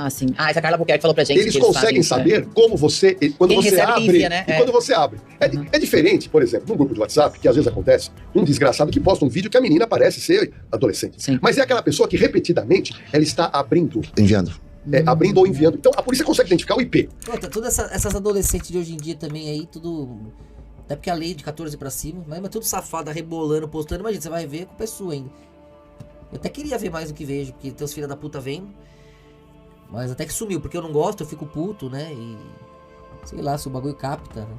Ah, sim. Ah, essa Carla Buquerque falou pra gente Eles que conseguem saber como você, quando Quem você recebe, abre, enfia, né? e quando você abre. É diferente, por exemplo, num grupo de WhatsApp, que às vezes acontece, um desgraçado que posta um vídeo que a menina parece ser adolescente. Sim. Mas é aquela pessoa que repetidamente ela está abrindo. Enviando. Abrindo ou enviando. Então a polícia consegue identificar o IP. Outra, todas essas adolescentes de hoje em dia também aí, tudo... Até porque a lei de 14 pra cima, mas tudo safada, rebolando, postando. Imagina, você vai ver com pessoa ainda. Eu até queria ver mais do que vejo, porque teus filhos da puta vêm. Mas até que sumiu, porque eu não gosto, eu fico puto, né? E... sei lá, se o bagulho capta, né?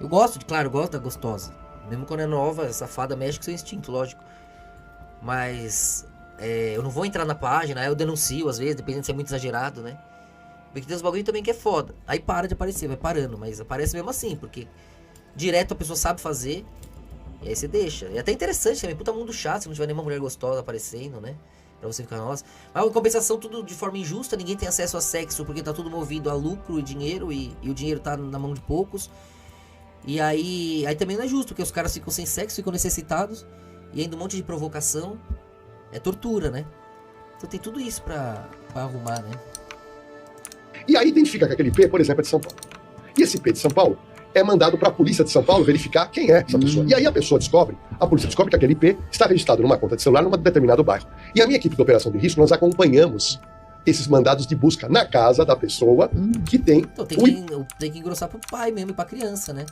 Eu gosto, claro, eu gosto da gostosa. Mesmo quando é nova, safada, mexe com seu instinto, lógico. Mas... eu não vou entrar na página, aí eu denuncio às vezes, dependendo se é muito exagerado, né? Porque tem uns bagulho também que é foda. Aí para de aparecer, vai parando, mas aparece mesmo assim, porque direto a pessoa sabe fazer, e aí você deixa. É até interessante também, puta mundo chato, se não tiver nenhuma mulher gostosa aparecendo, né? Pra você ficar, nossa. Mas em compensação, tudo de forma injusta, ninguém tem acesso a sexo, porque tá tudo movido a lucro e dinheiro, e o dinheiro tá na mão de poucos. E aí também não é justo, porque os caras ficam sem sexo, ficam necessitados, e ainda um monte de provocação. É tortura, né? Então tem tudo isso pra arrumar, né? E aí identifica que aquele IP, por exemplo, é de São Paulo. E esse IP de São Paulo é mandado para a polícia de São Paulo verificar quem é essa pessoa. E aí a polícia descobre que aquele IP está registrado numa conta de celular num determinado bairro. E a minha equipe de operação de risco, nós acompanhamos esses mandados de busca na casa da pessoa que tem... Então tem que engrossar pro pai mesmo e pra criança, né?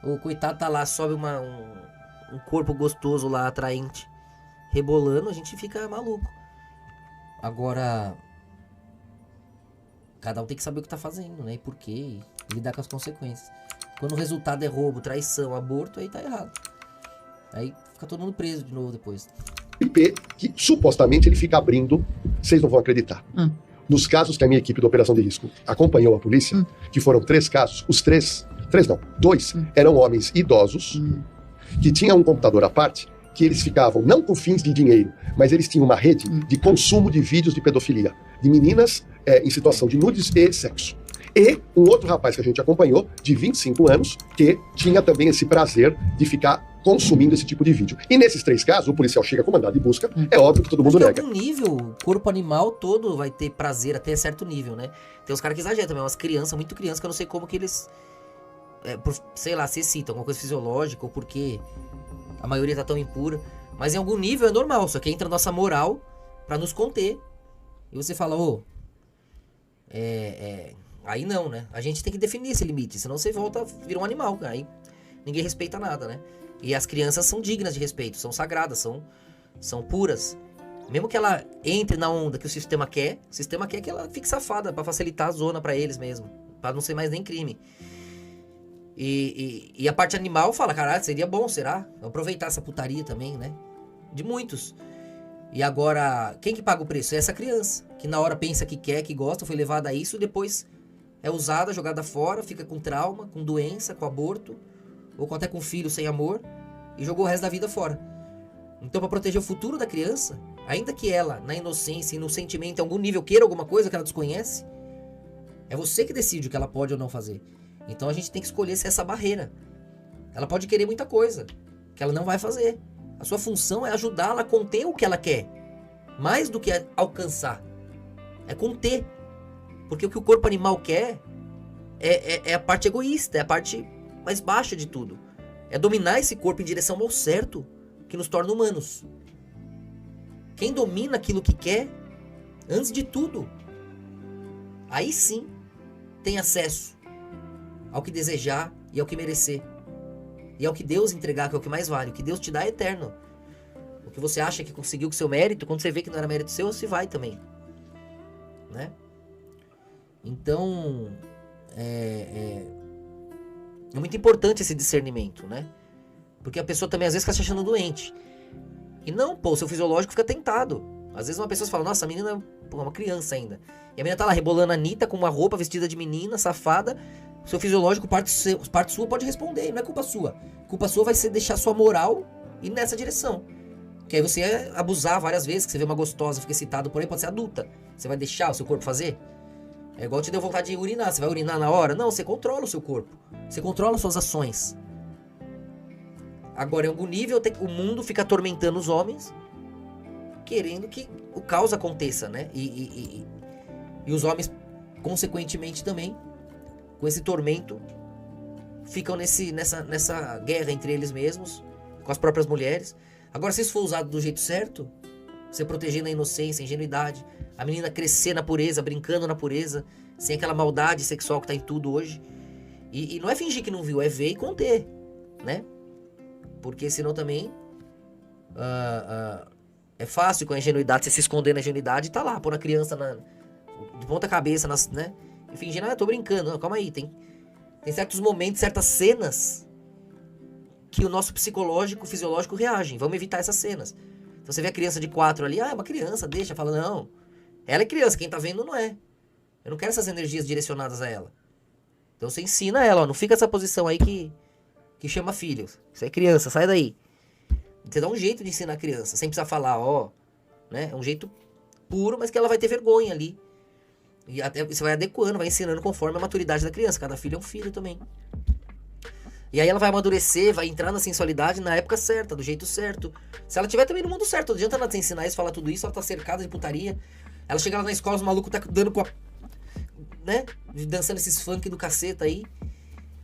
O coitado tá lá, sobe um corpo gostoso lá, atraente, rebolando, a gente fica maluco. Agora, cada um tem que saber o que tá fazendo, né? E por quê, e lidar com as consequências. Quando o resultado é roubo, traição, aborto, aí tá errado. Aí fica todo mundo preso de novo depois. IP que supostamente ele fica abrindo, vocês não vão acreditar. Nos casos que a minha equipe de operação de risco acompanhou a polícia, que foram 3 casos, os 2 eram homens idosos, que tinham um computador à parte, que eles ficavam, não com fins de dinheiro, mas eles tinham uma rede de consumo de vídeos de pedofilia, de meninas em situação de nudes e sexo. E um outro rapaz que a gente acompanhou, de 25 anos, que tinha também esse prazer de ficar consumindo esse tipo de vídeo. E nesses 3 casos, o policial chega com mandado de busca, é óbvio que todo mundo nega. Em algum nível, o corpo animal todo vai ter prazer até certo nível, né? Tem uns caras que exageram também, umas crianças, muito crianças, que eu não sei como que eles, sei lá, se excitam, alguma coisa fisiológica, ou porque a maioria tá tão impura. Mas em algum nível é normal, só que entra a nossa moral pra nos conter. E você fala, aí não, né? A gente tem que definir esse limite, senão você vira um animal, aí ninguém respeita nada, né? E as crianças são dignas de respeito, são sagradas, são puras. Mesmo que ela entre na onda que o sistema quer que ela fique safada pra facilitar a zona pra eles mesmo, pra não ser mais nem crime. E a parte animal fala, caralho, seria bom, será? Aproveitar essa putaria também, né? De muitos. E agora, quem que paga o preço? É essa criança, que na hora pensa que quer, que gosta, foi levada a isso, depois é usada, jogada fora, fica com trauma, com doença, com aborto, ou até com filho sem amor, e jogou o resto da vida fora. Então, para proteger o futuro da criança, ainda que ela, na inocência e no sentimento, em algum nível, queira alguma coisa que ela desconhece, é você que decide o que ela pode ou não fazer. Então a gente tem que escolher se essa barreira. Ela pode querer muita coisa, que ela não vai fazer. A sua função é ajudá-la a conter o que ela quer, mais do que alcançar. É conter. Porque o que o corpo animal quer é a parte egoísta, é a parte mais baixa de tudo. É dominar esse corpo em direção ao certo, que nos torna humanos. Quem domina aquilo que quer, antes de tudo, aí sim tem acesso ao que desejar e ao que merecer. E ao que Deus entregar, que é o que mais vale. O que Deus te dá é eterno. O que você acha que conseguiu com seu mérito, quando você vê que não era mérito seu, se vai também. Né? Então, é muito importante esse discernimento, né? Porque a pessoa também às vezes fica se achando doente. E não, o seu fisiológico fica tentado. Às vezes uma pessoa fala, nossa, a menina é uma criança ainda. E a menina tá lá rebolando a Anitta com uma roupa vestida de menina, safada. Seu fisiológico, parte sua pode responder, não é culpa sua. Culpa sua vai ser deixar sua moral ir nessa direção. Que aí você ia abusar várias vezes, que você vê uma gostosa, fica excitado por aí, pode ser adulta. Você vai deixar o seu corpo fazer? É igual te deu vontade de urinar, você vai urinar na hora? Não, você controla o seu corpo. Você controla suas ações. Agora, em algum nível, o mundo fica atormentando os homens, querendo que o caos aconteça, né? E os homens, consequentemente também, com esse tormento, ficam nessa guerra entre eles mesmos, com as próprias mulheres. Agora, se isso for usado do jeito certo, você protegendo a inocência, a ingenuidade, a menina crescer na pureza, brincando na pureza, sem aquela maldade sexual que tá em tudo hoje. E não é fingir que não viu, é ver e conter, né? Porque senão também é fácil com a ingenuidade, você se esconder na ingenuidade e tá lá, pôr a criança de ponta cabeça, né? E fingindo, eu tô brincando. Não, calma aí, tem certos momentos, certas cenas que o nosso psicológico, fisiológico reagem. Vamos evitar essas cenas. Então você vê a criança de 4 ali, é uma criança, deixa, fala, não. Ela é criança, quem tá vendo não é. Eu não quero essas energias direcionadas a ela. Então você ensina ela, ó, não fica essa posição aí que chama filho. Isso é criança, sai daí. Você dá um jeito de ensinar a criança, sem precisar falar, ó, né? É um jeito puro, mas que ela vai ter vergonha ali. E até você vai adequando, vai ensinando conforme a maturidade da criança. Cada filho é um filho também. E aí ela vai amadurecer, vai entrar na sensualidade na época certa, do jeito certo. Se ela estiver também no mundo certo, não adianta ela te ensinar isso, falar tudo isso, ela tá cercada de putaria. Ela chega lá na escola, os malucos tá dando com a... né? Dançando esses funk do caceta aí.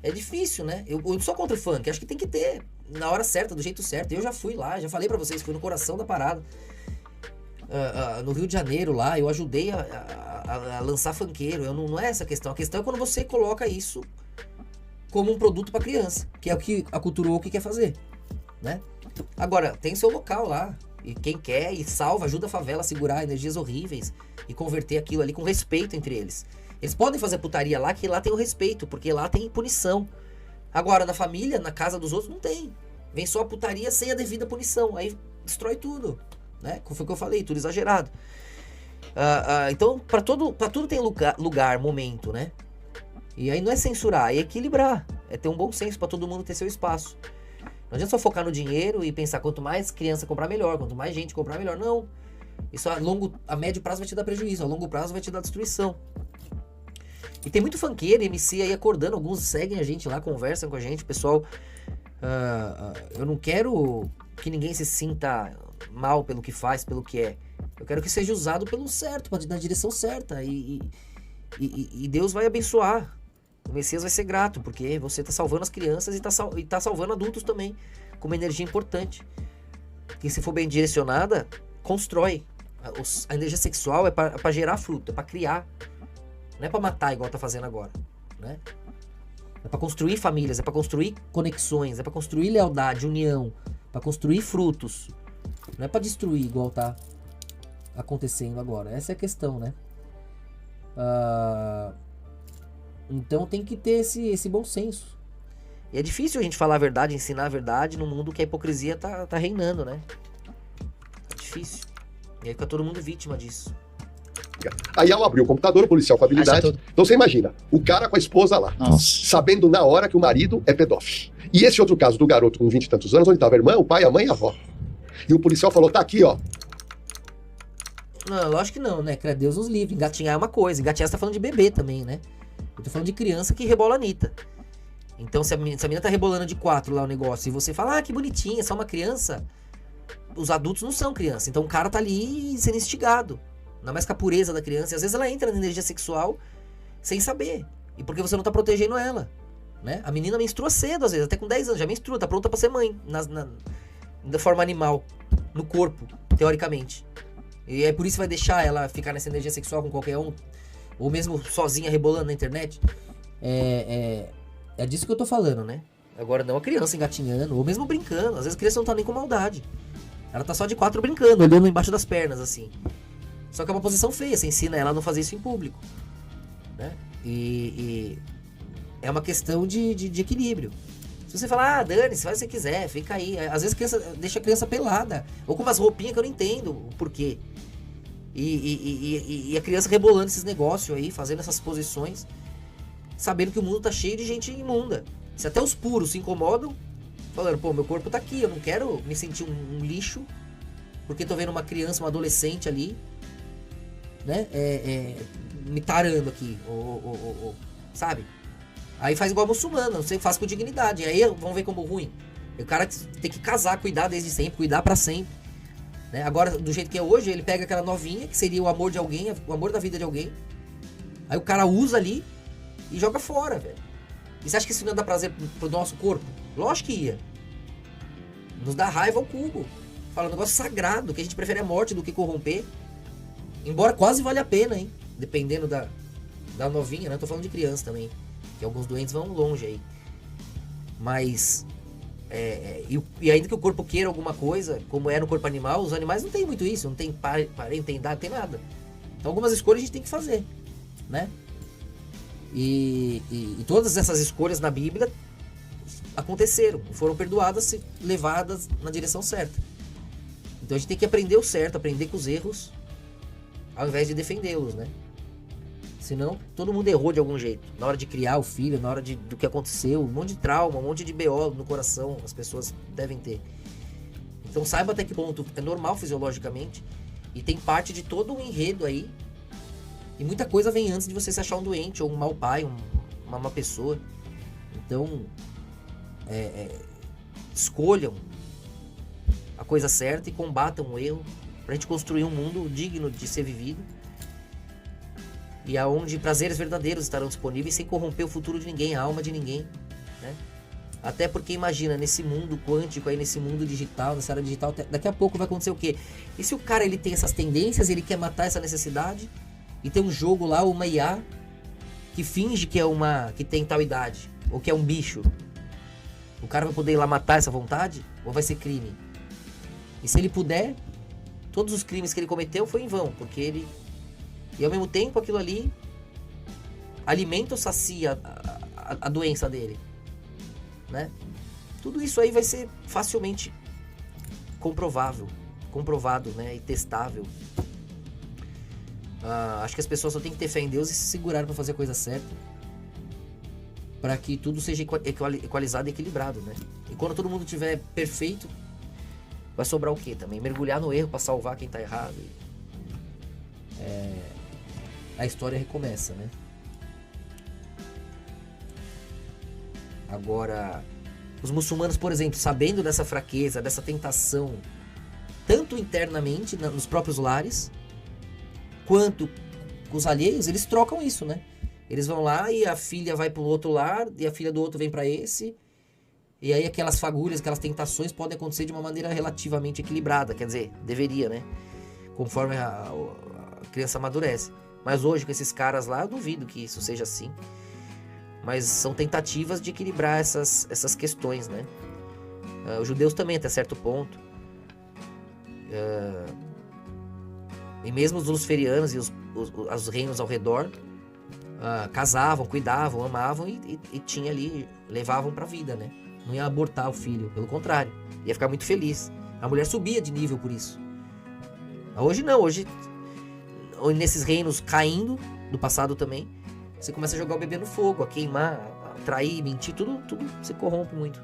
É difícil, né? Eu não sou contra o funk, acho que tem que ter na hora certa, do jeito certo. Eu já fui lá, já falei pra vocês, fui no coração da parada. No Rio de Janeiro lá, eu ajudei a lançar funkeiro. Não é essa a questão. A questão é quando você coloca isso como um produto pra criança, que é o que a cultura woke quer fazer, né? Agora, tem seu local lá, e quem quer, e salva, ajuda a favela a segurar energias horríveis e converter aquilo ali com respeito entre eles. Eles podem fazer putaria lá, que lá tem o respeito, porque lá tem punição. Agora, na família, na casa dos outros, não tem. Vem só a putaria sem a devida punição, aí destrói tudo, né? Foi o que eu falei, tudo exagerado. Então, pra tudo tem lugar, momento, né? E aí não é censurar, é equilibrar. É ter um bom senso pra todo mundo ter seu espaço. Não adianta só focar no dinheiro e pensar quanto mais criança comprar melhor, quanto mais gente comprar melhor. Não. Isso a médio prazo vai te dar prejuízo, a longo prazo vai te dar destruição. E tem muito funkeiro, MC aí acordando, alguns seguem a gente lá, conversam com a gente. Pessoal, eu não quero que ninguém se sinta mal pelo que faz, pelo que é. Eu quero que seja usado pelo certo, na direção certa. E Deus vai abençoar. O Messias vai ser grato, porque você tá salvando as crianças e tá salvando adultos também, com uma energia importante. Que se for bem direcionada, constrói. A energia sexual é pra gerar fruto, é pra criar. Não é pra matar igual tá fazendo agora, né? É pra construir famílias, é pra construir conexões, é pra construir lealdade, união, pra construir frutos. Não é pra destruir igual tá acontecendo agora. Essa é a questão, né? Então tem que ter esse bom senso. E é difícil a gente falar a verdade, ensinar a verdade num mundo que a hipocrisia tá reinando, né? É difícil. E aí fica todo mundo vítima disso. Aí ao abrir o computador, o policial com habilidade. Então você imagina, o cara com a esposa lá, sabendo na hora que o marido é pedófilo. E esse outro caso do garoto com 20 e tantos anos, onde estava a irmã, o pai, a mãe e a avó. E o policial falou, tá aqui, ó. Não, lógico que não, né? Que Deus nos livre. Engatinhar é uma coisa. Engatinhar você tá falando de bebê também, né? Eu tô falando de criança que rebola a Anitta. Então, se a menina tá rebolando de 4 lá o negócio, e você fala, que bonitinha, é só uma criança. Os adultos não são criança. Então o cara tá ali sendo instigado. Ainda mais com a pureza da criança. E às vezes ela entra na energia sexual sem saber. E porque você não tá protegendo ela, né? A menina menstrua cedo, às vezes, até com 10 anos. Já menstrua, tá pronta pra ser mãe. Da forma animal. No corpo, teoricamente. E é por isso que vai deixar ela ficar nessa energia sexual com qualquer um. Ou mesmo sozinha rebolando na internet. É disso que eu tô falando, né? Agora não a criança engatinhando, ou mesmo brincando. Às vezes a criança não tá nem com maldade. Ela tá só de 4 brincando, olhando embaixo das pernas, assim. Só que é uma posição feia, você ensina ela a não fazer isso em público, né? E é uma questão de equilíbrio. Se você falar, dane-se, faz o que você quiser, fica aí. Às vezes deixa a criança pelada, ou com umas roupinhas que eu não entendo o porquê. E a criança rebolando esses negócios aí, fazendo essas posições, sabendo que o mundo tá cheio de gente imunda. Se até os puros se incomodam, falando, pô, meu corpo tá aqui, eu não quero me sentir um lixo, porque tô vendo uma criança, uma adolescente ali, né, me tarando aqui, sabe? Aí faz igual muçulmano, você faz com dignidade, aí vão ver como ruim. O cara tem que casar, cuidar desde sempre, cuidar pra sempre, né? Agora, do jeito que é hoje, ele pega aquela novinha, que seria o amor de alguém, o amor da vida de alguém, Aí o cara usa ali e joga fora, velho. E você acha que isso não ia dar prazer pro nosso corpo? Lógico que ia. Nos dá raiva ao cubo. Fala, um negócio sagrado, que a gente prefere a morte do que corromper. Embora quase vale a pena, hein? Dependendo da novinha, né? Eu tô falando de criança também. Que alguns doentes vão longe aí. Mas... E ainda que o corpo queira alguma coisa, como é no corpo animal, os animais não tem muito isso. Não tem parente, não tem idade, não tem nada. Então algumas escolhas a gente tem que fazer, né? E todas essas escolhas na Bíblia aconteceram, foram perdoadas, levadas na direção certa. Então a gente tem que aprender o certo, aprender com os erros, ao invés de defendê-los, né? Senão todo mundo errou de algum jeito. Na hora de criar o filho, na hora do que aconteceu, um monte de trauma, um monte de BO no coração as pessoas devem ter. Então saiba até que ponto é normal fisiologicamente e tem parte de todo um enredo aí. E muita coisa vem antes de você se achar um doente ou um mau pai, uma má pessoa. Então, escolham a coisa certa e combatam o erro pra gente construir um mundo digno de ser vivido e aonde prazeres verdadeiros estarão disponíveis sem corromper o futuro de ninguém, a alma de ninguém, né? Até porque imagina, nesse mundo quântico aí, nesse mundo digital, nessa era digital, daqui a pouco vai acontecer o quê? E se o cara ele tem essas tendências, ele quer matar essa necessidade e tem um jogo lá, uma IA que finge que tem tal idade, ou que é um bicho, o cara vai poder ir lá matar essa vontade? Ou vai ser crime? E se ele puder, todos os crimes que ele cometeu foi em vão, porque ele... E ao mesmo tempo aquilo ali alimenta ou sacia a doença dele, né? Tudo isso aí vai ser facilmente comprovado, né? E testável. Acho que as pessoas só têm que ter fé em Deus e se segurar para fazer a coisa certa, para que tudo seja equalizado e equilibrado, né? E quando todo mundo estiver perfeito, vai sobrar o quê também? Mergulhar no erro para salvar quem tá errado. A história recomeça, né? Agora, os muçulmanos, por exemplo, sabendo dessa fraqueza, dessa tentação, tanto internamente nos próprios lares, quanto com os alheios, eles trocam isso, né? Eles vão lá e a filha vai pro outro lar, e a filha do outro vem para esse, e aí aquelas fagulhas, aquelas tentações podem acontecer de uma maneira relativamente equilibrada, quer dizer, deveria, né? Conforme a criança amadurece. Mas hoje, com esses caras lá, eu duvido que isso seja assim. Mas são tentativas de equilibrar essas questões, né? Os judeus também, até certo ponto. E mesmo os luciferianos e os reinos ao redor casavam, cuidavam, amavam e tinha ali, levavam pra vida, né? Não ia abortar o filho, pelo contrário. Ia ficar muito feliz. A mulher subia de nível por isso. Hoje não, hoje... Nesses reinos caindo, do passado também, você começa a jogar o bebê no fogo, a queimar, a trair, mentir, tudo se corrompe muito.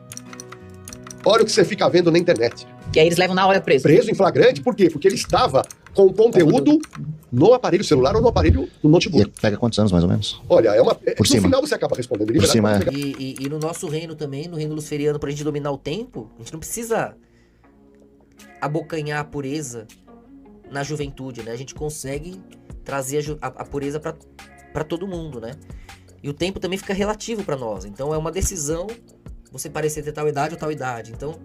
Olha o que você fica vendo na internet. Que aí eles levam na hora preso. Preso em flagrante, por quê? Porque ele estava com o conteúdo no aparelho celular ou no aparelho do notebook. E pega quantos anos, mais ou menos? Olha, no cima. final você acaba respondendo. Por cima, E no nosso reino também, no reino luciferiano, pra gente dominar o tempo, a gente não precisa abocanhar a pureza na juventude, né? A gente consegue trazer a pureza para todo mundo, né? E o tempo também fica relativo para nós. Então é uma decisão você parecer ter tal idade ou tal idade. Então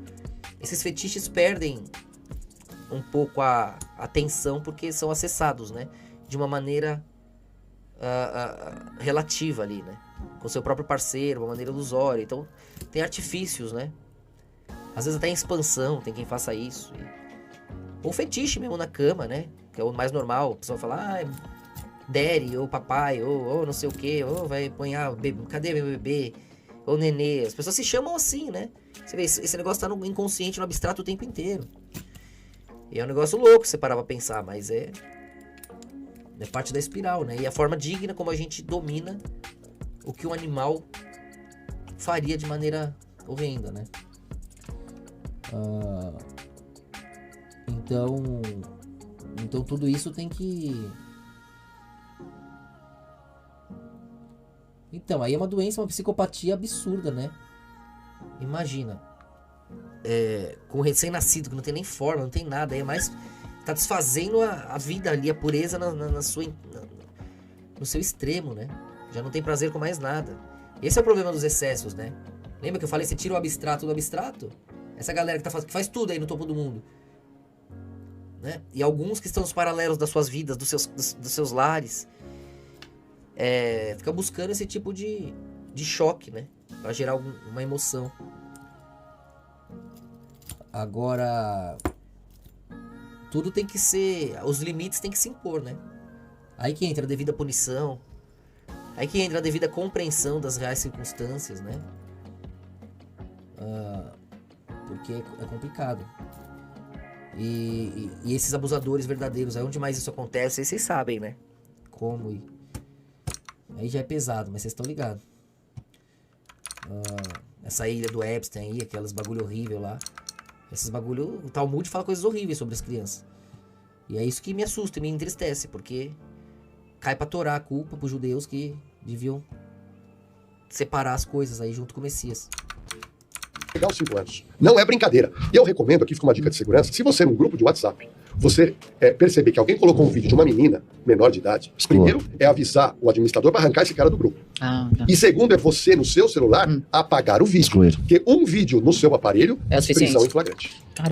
esses fetiches perdem um pouco a atenção porque são acessados, né? De uma maneira relativa ali, né? Com o seu próprio parceiro, uma maneira ilusória. Então tem artifícios, né? Às vezes até em expansão, tem quem faça isso. Ou fetiche mesmo na cama, né? Que é o mais normal. A pessoa fala, daddy, ou papai, ou não sei o que, ou vai apanhar, cadê meu bebê? Ou nenê. As pessoas se chamam assim, né? Você vê, esse negócio tá no inconsciente, no abstrato o tempo inteiro. E é um negócio louco, você parar pra pensar, mas é parte da espiral, né? E a forma digna como a gente domina o que o animal faria de maneira horrenda, né? Então tudo isso tem que... Então, aí é uma doença, uma psicopatia absurda, né? Imagina. Com um recém-nascido, que não tem nem forma, não tem nada. Aí é mais... Tá desfazendo a vida ali, a pureza no seu extremo, né? Já não tem prazer com mais nada. Esse é o problema dos excessos, né? Lembra que eu falei, você tira o abstrato do abstrato? Essa galera que faz tudo aí no topo do mundo. Né? E alguns que estão nos paralelos das suas vidas, dos seus lares, fica buscando esse tipo de choque, né? Pra gerar uma emoção. Agora, tudo tem que ser... Os limites tem que se impor, né? Aí que entra a devida punição. Aí que entra a devida compreensão das reais circunstâncias, né? Porque é complicado. E esses abusadores verdadeiros, aí onde mais isso acontece, aí vocês sabem, né? Como e... Aí já é pesado, mas vocês estão ligados. Essa ilha do Epstein aí, aquelas bagulho horrível lá. Esses bagulho... O Talmud fala coisas horríveis sobre as crianças. E é isso que me assusta e me entristece, porque cai pra Torá a culpa pros judeus que deviam separar as coisas aí junto com o Messias. Legal, 5 anos. Não é brincadeira. E eu recomendo, aqui fica uma dica de segurança, se você num grupo de WhatsApp, você perceber que alguém colocou um vídeo de uma menina menor de idade, primeiro é avisar o administrador para arrancar esse cara do grupo. Tá. E segundo é você, no seu celular, apagar o vídeo. Porque um vídeo no seu aparelho é prisão em flagrante. Tá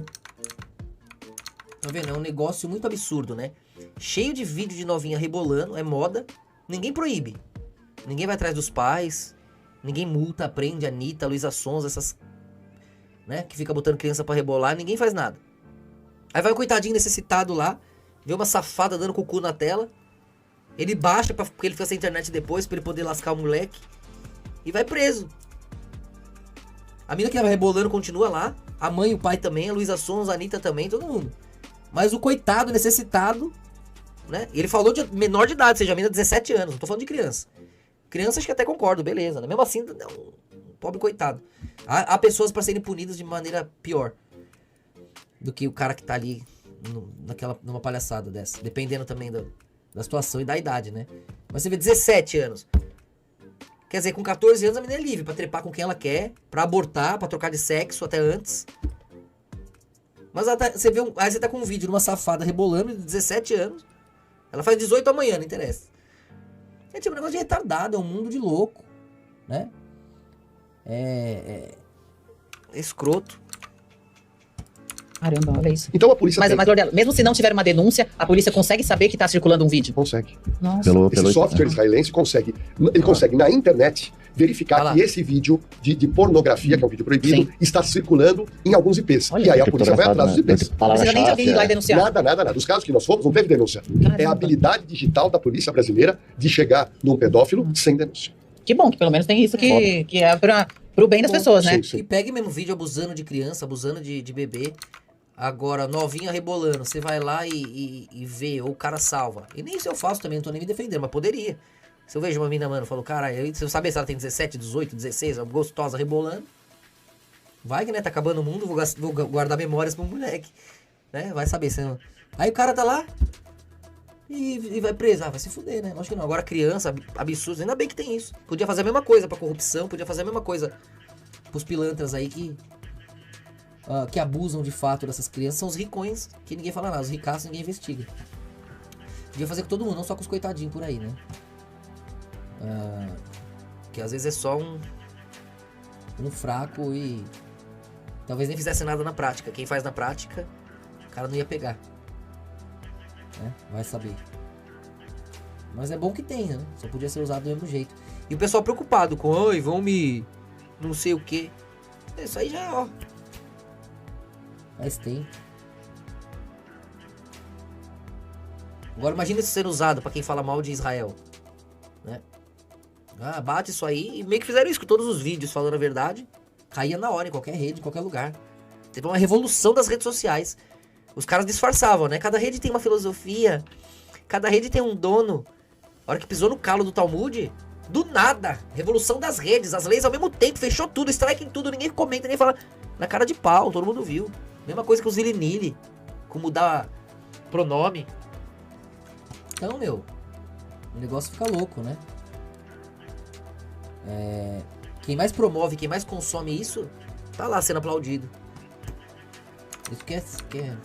vendo? É um negócio muito absurdo, né? Cheio de vídeo de novinha rebolando, é moda, ninguém proíbe. Ninguém vai atrás dos pais, ninguém multa, prende a Anitta, a Luísa Sonza, essas... né, que fica botando criança pra rebolar, ninguém faz nada. Aí vai um coitadinho necessitado lá, vê uma safada dando com o cu na tela, ele baixa porque ele fica sem internet depois, pra ele poder lascar o moleque, e vai preso. A mina que tava rebolando continua lá, a mãe e o pai também, a Luísa Sonza, a Anitta também, todo mundo. Mas o coitado necessitado, né, e ele falou de menor de idade, ou seja, a mina de 17 anos, não tô falando de criança. Criança acho que até concordo, beleza, né? Mesmo assim, não, pobre coitado. Há pessoas para serem punidas de maneira pior do que o cara que tá ali numa palhaçada dessa. Dependendo também da situação e da idade, né? Mas você vê 17 anos. Quer dizer, com 14 anos a menina é livre pra trepar com quem ela quer, pra abortar, pra trocar de sexo até antes. Mas você vê aí você tá com um vídeo de uma safada rebolando de 17 anos. Ela faz 18 amanhã, não interessa. É tipo um negócio de retardado, é um mundo de louco, né? É escroto. Caramba, olha isso. Então a polícia mas Lordelo, mesmo se não tiver uma denúncia, a polícia consegue saber que tá circulando um vídeo? Consegue. Nossa. Esse software israelense consegue. Ele consegue na internet verificar que esse vídeo de pornografia, que é um vídeo proibido, está circulando em alguns IPs. Olha, e aí a polícia vai atrás dos IPs. Não precisa nem de alguém ir lá e denunciar. Nada. Os casos que nós fomos, não teve denúncia. Caramba. É a habilidade digital da polícia brasileira de chegar num pedófilo sem denúncia. Que bom, que pelo menos tem isso que é pro bem das pessoas, né? Sim. E pegue mesmo vídeo abusando de criança, abusando de bebê. Agora, novinha rebolando, você vai lá e vê, ou o cara salva. E nem isso eu faço também, não tô nem me defendendo, mas poderia. Se eu vejo uma mina, mano, eu falo, cara, você não sabe se ela tem 17, 18, 16, gostosa rebolando. Vai que, né, tá acabando o mundo, vou guardar memórias pro moleque. Né, vai saber. Aí o cara tá lá e vai preso. Vai se fuder, né? Lógico que não. Agora criança, absurdo, ainda bem que tem isso. Podia fazer a mesma coisa pra corrupção, podia fazer a mesma coisa pros pilantras aí que abusam de fato dessas crianças. São os ricões, que ninguém fala nada. Os ricaços ninguém investiga. Podia fazer com todo mundo, não só com os coitadinhos por aí, né? Que às vezes é só um fraco e talvez nem fizesse nada na prática. Quem faz na prática, o cara não ia pegar, né? Vai saber. Mas é bom que tem, né? Só podia ser usado do mesmo jeito. E o pessoal preocupado com, oi, vão me... não sei o que. Isso aí já, ó. Faz tempo. Agora imagina isso sendo usado pra quem fala mal de Israel, né? Bate isso aí, e meio que fizeram isso com todos os vídeos falando a verdade. Caía na hora, em qualquer rede, em qualquer lugar. Teve uma revolução das redes sociais. Os caras disfarçavam, né? Cada rede tem uma filosofia, cada rede tem um dono. A hora que pisou no calo do Talmud, do nada, revolução das redes, as leis ao mesmo tempo, fechou tudo, strike em tudo, ninguém comenta, ninguém fala. Na cara de pau, todo mundo viu. Mesma coisa que o Zilinili, com mudar pronome. Então, o negócio fica louco, né? Quem mais promove, quem mais consome isso, tá lá sendo aplaudido. Isso que é